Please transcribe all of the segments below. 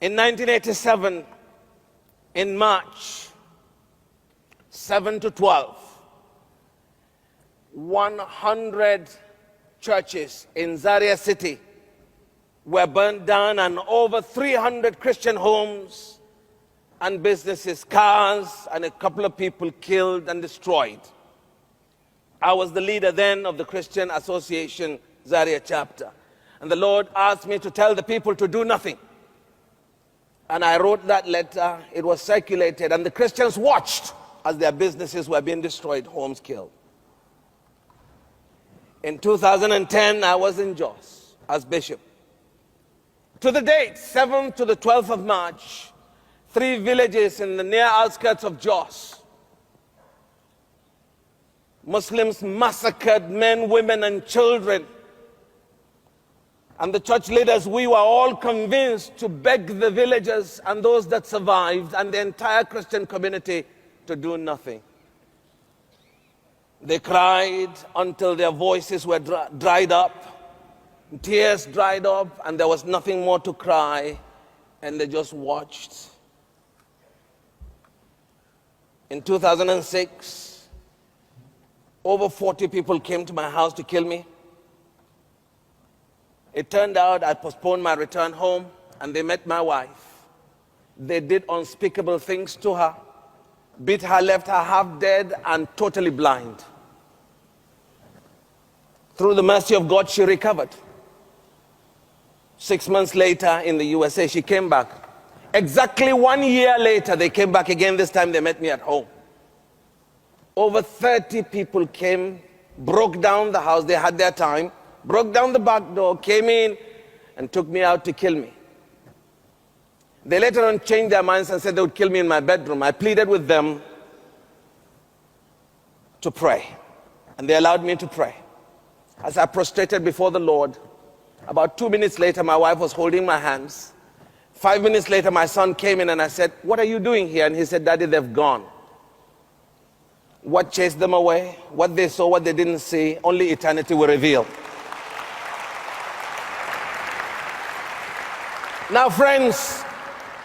In 1987, in March 7 to 12, 100 churches in Zaria City were burned down, and over 300 Christian homes and businesses, cars, and a couple of people killed and destroyed. I was the leader then of the Christian Association Zaria chapter. And the Lord asked me to tell the people to do nothing. And I wrote that letter. It was circulated, and the Christians watched as their businesses were being destroyed, homes killed. In 2010, I was in Jos as bishop. To the date, 7th to the 12th of March, 3 villages in the near outskirts of Jos, Muslims massacred men, women, and children. And the church leaders, we were all convinced to beg the villagers and those that survived and the entire Christian community to do nothing. They cried until their voices were dried up, tears dried up, and there was nothing more to cry, and they just watched. In 2006, over 40 people came to my house to kill me. It turned out I postponed my return home, and they met my wife. They did unspeakable things to her, beat her, left her half dead and totally blind. Through the mercy of God, she recovered. 6 months later in the USA, she came back. Exactly 1 year later, they came back again. This time they met me at home. Over 30 people came, broke down the house. They had their time, broke down the back door, came in, and took me out to kill me. They later on changed their minds and said they would kill me in my bedroom. I pleaded with them to pray, and they allowed me to pray. As I prostrated before the Lord, about 2 minutes later, my wife was holding my hands. 5 minutes later, my son came in, and I said, "What are you doing here?" And he said, "Daddy, they've gone." What chased them away, what they saw, what they didn't see, only eternity will reveal. Now, friends,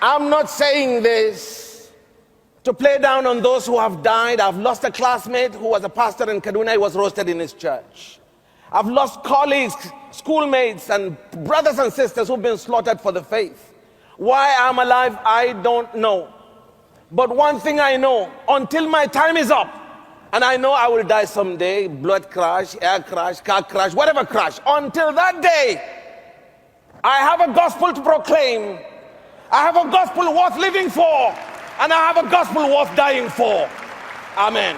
I'm not saying this to play down on those who have died. I've lost a classmate who was a pastor in Kaduna. He was roasted in his church. I've lost colleagues, schoolmates, and brothers and sisters who've been slaughtered for the faith. Why I'm alive, I don't know. But one thing I know, until my time is up, and I know I will die someday, blood crash, air crash, car crash, whatever crash. Until that day, I have a gospel to proclaim. I have a gospel worth living for, and I have a gospel worth dying for. Amen.